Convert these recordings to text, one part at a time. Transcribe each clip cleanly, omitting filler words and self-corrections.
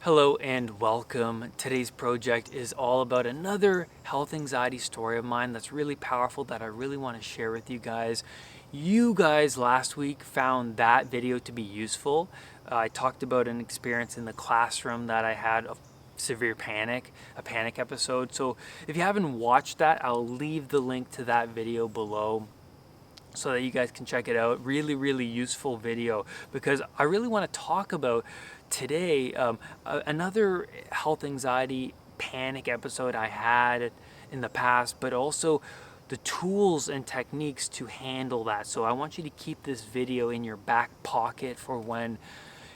Hello and welcome. Today's project is all about another health anxiety story of mine that's really powerful that I really want to share with you guys. You guys last week found that video to be useful. I talked about an experience in the classroom that I had of severe panic, a panic episode. So if you haven't watched that, I'll leave the link to that video below so that you guys can check it out. Really useful video because I really want to talk about today another health anxiety panic episode I had in the past, but also the tools and techniques to handle that. So I want you to keep this video in your back pocket for when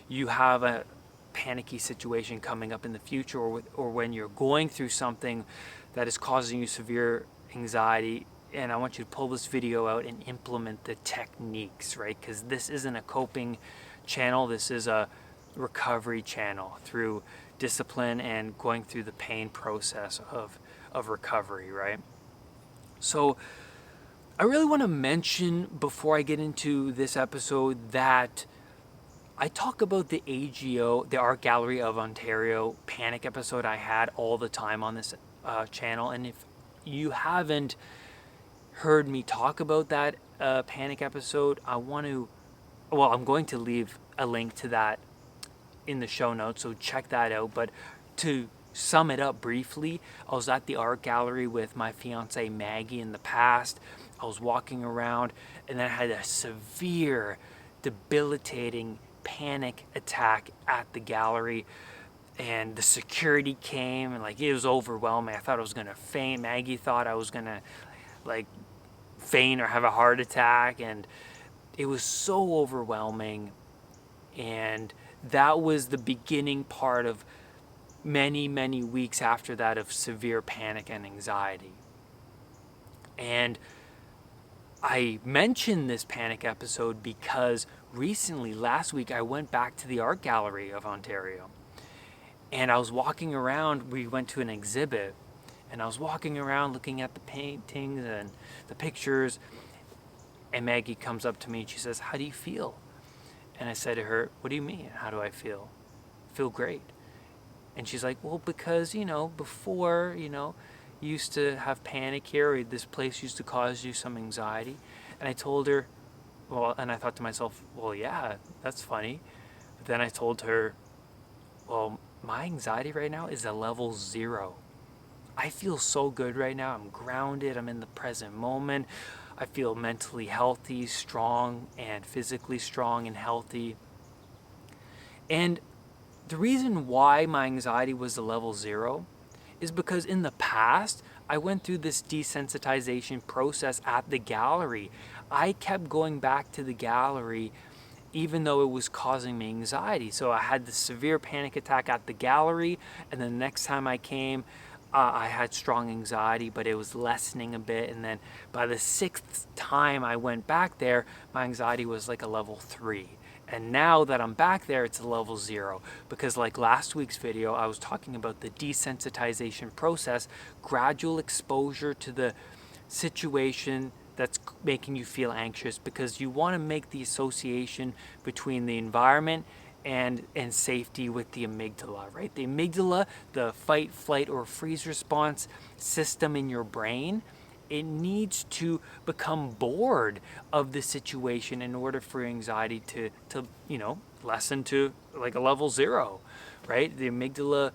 you have a panicky situation coming up in the future, or when you're going through something that is causing you severe anxiety. And I want you to pull this video out and implement the techniques, right? Because this isn't a coping channel, this is a recovery channel through discipline and going through the pain process of recovery, right? So I really want to mention before I get into this episode that I talk about the AGO, the Art Gallery of Ontario panic episode I had all the time on this channel. And if you haven't heard me talk about that panic episode, I'm going to leave a link to that in the show notes, so check that out. But to sum it up briefly, I was at the art gallery with my fiance Maggie in the past. I was walking around and then I had a severe, debilitating panic attack at the gallery. And the security came and it was overwhelming. I thought I was gonna faint. Maggie thought I was gonna faint or have a heart attack, and it was so overwhelming. And that was the beginning part of many weeks after that of severe panic and anxiety. And I mentioned this panic episode because recently, last week, I went back to the Art Gallery of Ontario, and I was walking around. We went to an exhibit, and I was walking around looking at the paintings and the pictures, and Maggie comes up to me and she says, "How do you feel?" And I said to her, "What do you mean, how do I feel?" "Feel great." And she's like, "Well, because, before, you used to have panic here, or this place used to cause you some anxiety." And I told her, and I thought to myself, well, yeah, that's funny. But then I told her, well, my anxiety right now is a level 0. I feel so good right now. I'm grounded. I'm in the present moment. I feel mentally healthy, strong, and physically strong and healthy. And the reason why my anxiety was a level 0 is because in the past, I went through this desensitization process at the gallery. I kept going back to the gallery even though it was causing me anxiety. So I had this severe panic attack at the gallery, and then the next time I came, I had strong anxiety, but it was lessening a bit. And then by the 6th time I went back there, my anxiety was like a level 3. And now that I'm back there, it's a level 0. Because like last week's video, I was talking about the desensitization process, gradual exposure to the situation that's making you feel anxious, because you want to make the association between the environment and safety with the amygdala, right? The amygdala, the fight, flight, or freeze response system in your brain, it needs to become bored of the situation in order for anxiety to lessen to like a level 0, right? The amygdala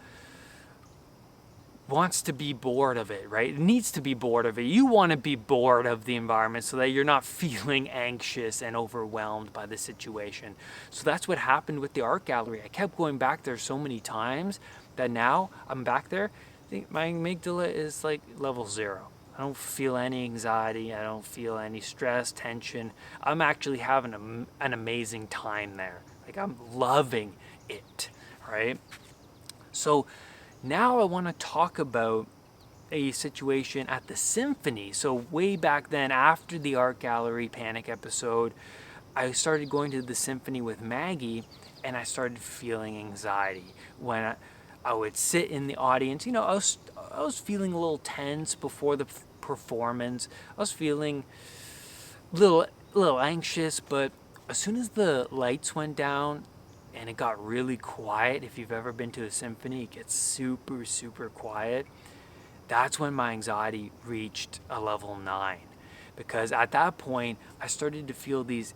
wants to be bored of it, right? It needs to be bored of it. You want to be bored of the environment so that you're not feeling anxious and overwhelmed by the situation. So that's what happened with the art gallery. I kept going back there so many times that now I'm back there. I think my amygdala is like level 0. I don't feel any anxiety. I don't feel any stress, tension. I'm actually having an amazing time there. Like, I'm loving it, right? So now I want to talk about a situation at the symphony. So way back then, after the art gallery panic episode, I started going to the symphony with Maggie, and I started feeling anxiety when I would sit in the audience. I was feeling a little tense before the performance. I was feeling a little anxious, but as soon as the lights went down, and it got really quiet. If you've ever been to a symphony, it gets super, super quiet. That's when my anxiety reached a level 9, because at that point I started to feel these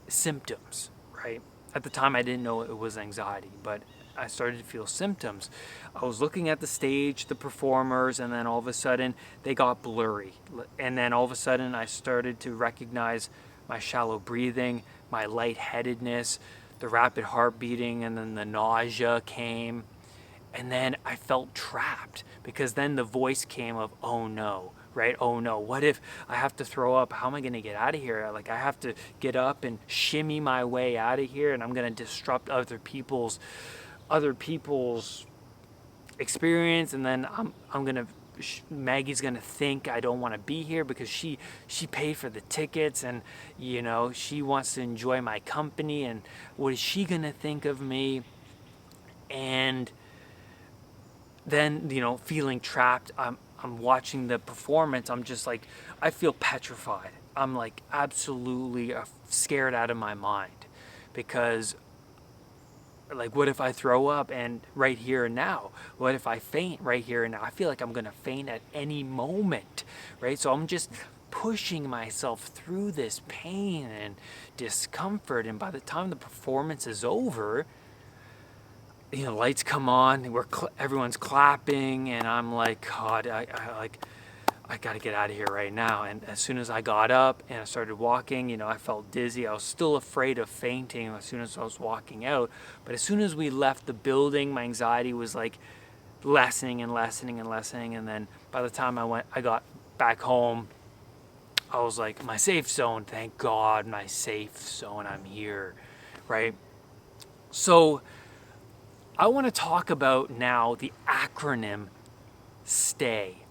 symptoms, right? At the time I didn't know it was anxiety, but I started to feel symptoms. I was looking at the stage, the performers, and then all of a sudden they got blurry. And then all of a sudden I started to recognize my shallow breathing, my lightheadedness, the rapid heart beating, and then the nausea came. And then I felt trapped, because then the voice came of, oh no, right? Oh no, what if I have to throw up? How am I going to get out of here? Like, I have to get up and shimmy my way out of here, and I'm going to disrupt other people's experience, and then I'm going to Maggie's gonna think I don't want to be here because she paid for the tickets, and she wants to enjoy my company, and what is she gonna think of me? And then feeling trapped, I'm watching the performance. I'm just like, I feel petrified. I'm like absolutely scared out of my mind, because like, what if I throw up and right here and now? What if I faint right here and now? I feel like I'm gonna faint at any moment, right? So I'm just pushing myself through this pain and discomfort, and by the time the performance is over, lights come on, everyone's clapping, and I'm like, God, I got to get out of here right now. And as soon as I got up and I started walking, I felt dizzy. I was still afraid of fainting as soon as I was walking out. But as soon as we left the building, my anxiety was like lessening and lessening and lessening. And then by the time I got back home, I was like, my safe zone, thank God, my safe zone, I'm here, right? So I want to talk about now the acronym S.T.A.Y.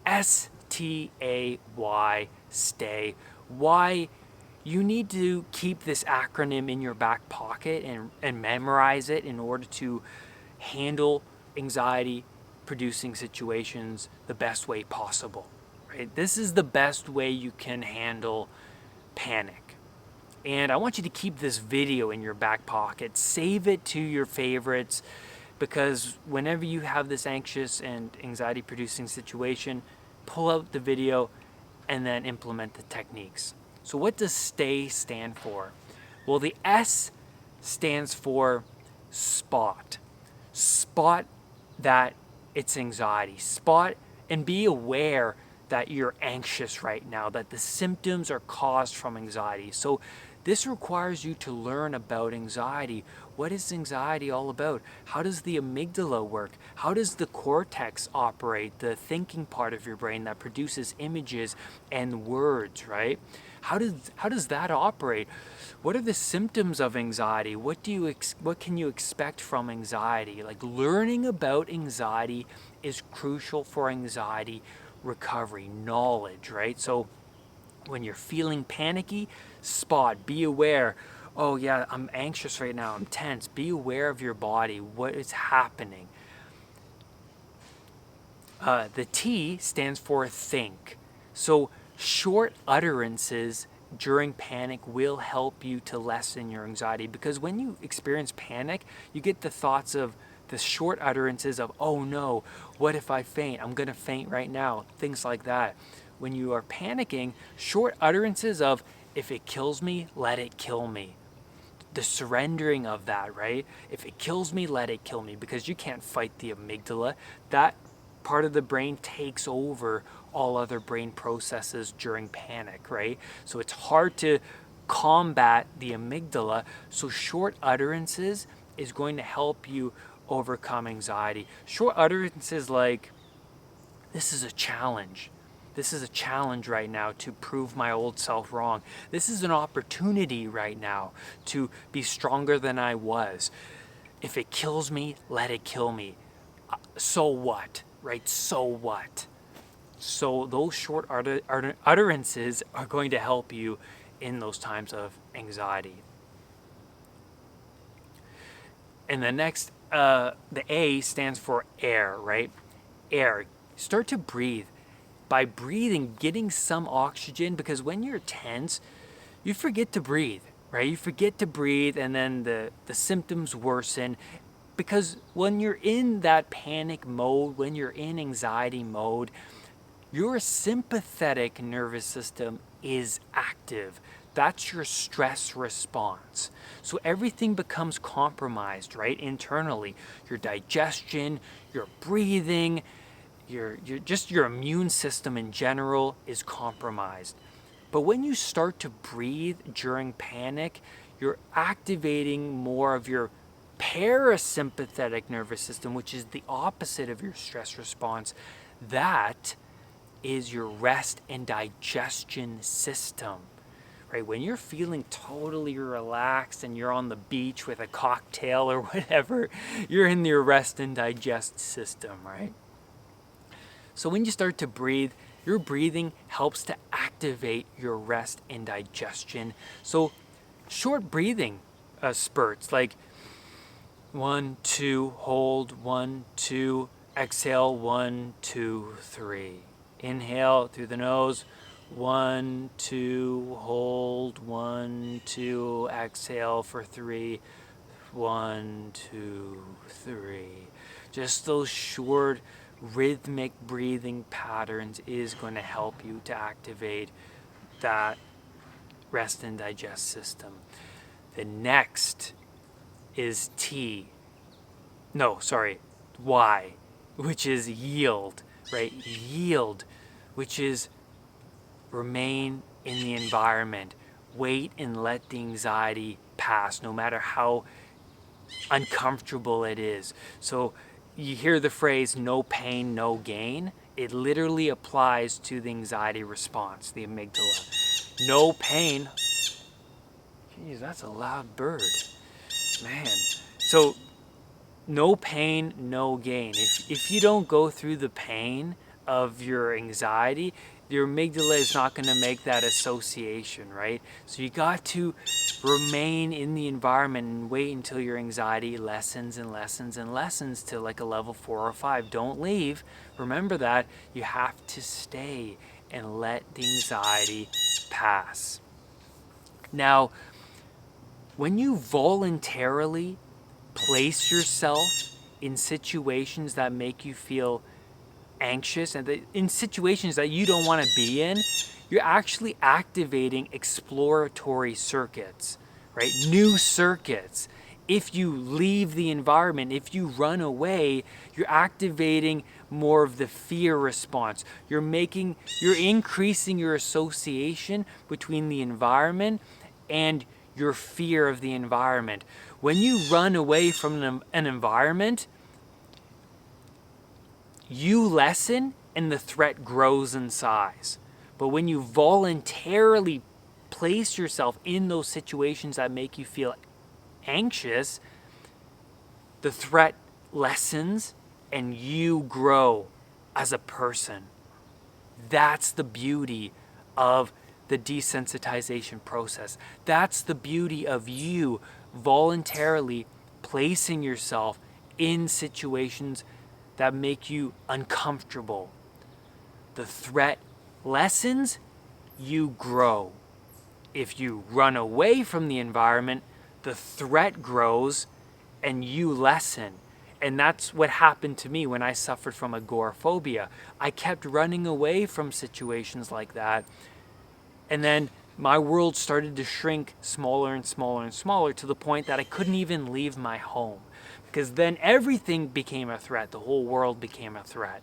S.T.A.Y. S.T.A.Y. Why you need to keep this acronym in your back pocket and memorize it in order to handle anxiety producing situations the best way possible, right? This is the best way you can handle panic. And I want you to keep this video in your back pocket. Save it to your favorites, because whenever you have this anxious and anxiety producing situation, pull out the video and then implement the techniques. So what does S.T.A.Y. stand for? Well, the S stands for spot. Spot that it's anxiety. Spot and be aware that you're anxious right now, that the symptoms are caused from anxiety. So this requires you to learn about anxiety. What is anxiety all about? How does the amygdala work? How does the cortex operate, the thinking part of your brain that produces images and words, right? How does that operate? What are the symptoms of anxiety? What can you expect from anxiety? Like, learning about anxiety is crucial for anxiety recovery, knowledge, right? So when you're feeling panicky, spot, be aware. Oh yeah, I'm anxious right now, I'm tense. Be aware of your body, what is happening. The T stands for think. So short utterances during panic will help you to lessen your anxiety, because when you experience panic, you get the thoughts of the short utterances of, oh no, what if I faint? I'm gonna faint right now, things like that. When you are panicking, short utterances of, if it kills me, let it kill me. The surrendering of that, right? If it kills me, let it kill me, because you can't fight the amygdala. That part of the brain takes over all other brain processes during panic, right? So it's hard to combat the amygdala. So short utterances is going to help you overcome anxiety. Short utterances like, this is a challenge. This is a challenge right now to prove my old self wrong. This is an opportunity right now to be stronger than I was. If it kills me, let it kill me. So what, right? So what? So those short utterances are going to help you in those times of anxiety. And the next, the A stands for air, right? Air. Start to breathe. By breathing, getting some oxygen, because when you're tense, you forget to breathe, right? You forget to breathe, and then the symptoms worsen. Because when you're in that panic mode, when you're in anxiety mode, your sympathetic nervous system is active. That's your stress response. So everything becomes compromised, right? Internally, your digestion, your breathing, your immune system in general is compromised. But when you start to breathe during panic, you're activating more of your parasympathetic nervous system, which is the opposite of your stress response. That is your rest and digestion system, right? When you're feeling totally relaxed and you're on the beach with a cocktail or whatever, you're in your rest and digest system, right? So when you start to breathe, your breathing helps to activate your rest and digestion. So short breathing spurts, like 1, 2, hold, 1, 2, exhale, 1, 2, 3. Inhale through the nose, 1, 2, hold, 1, 2, exhale for 3, 1, 2, 3. Just those short rhythmic breathing patterns is going to help you to activate that rest and digest system. The next is Y, which is yield, right? Yield, which is remain in the environment. Wait and let the anxiety pass, no matter how uncomfortable it is. So you hear the phrase, no pain, no gain. It literally applies to the anxiety response, the amygdala. No pain. Geez, that's a loud bird. Man. So no pain, no gain. If you don't go through the pain of your anxiety, your amygdala is not going to make that association, right? So you got to remain in the environment and wait until your anxiety lessens and lessens and lessens to like a level 4 or 5. Don't leave. Remember that. You have to stay and let the anxiety pass. Now, when you voluntarily place yourself in situations that make you feel anxious and in situations that you don't want to be in, you're actually activating exploratory circuits, right? New circuits. If you leave the environment, if you run away, you're activating more of the fear response. You're increasing your association between the environment and your fear of the environment. When you run away from an environment, you lessen and the threat grows in size. But when you voluntarily place yourself in those situations that make you feel anxious, the threat lessens and you grow as a person. That's the beauty of the desensitization process. That's the beauty of you voluntarily placing yourself in situations that make you uncomfortable. The threat lessens, you grow. If you run away from the environment, the threat grows and you lessen. And that's what happened to me when I suffered from agoraphobia. I kept running away from situations like that. And then my world started to shrink smaller and smaller and smaller to the point that I couldn't even leave my home. Because then everything became a threat. The whole world became a threat.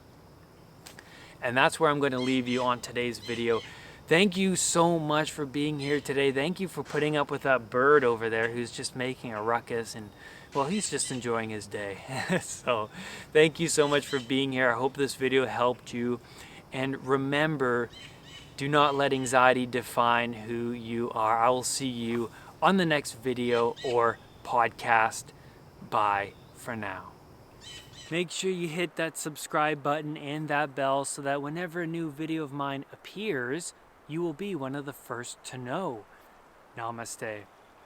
And that's where I'm going to leave you on today's video. Thank you so much for being here today. Thank you for putting up with that bird over there who's just making a ruckus, and well, he's just enjoying his day. So thank you so much for being here. I hope this video helped you. And remember, do not let anxiety define who you are. I will see you on the next video or podcast. Bye for now. Make sure you hit that subscribe button and that bell so that whenever a new video of mine appears, you will be one of the first to know. Namaste.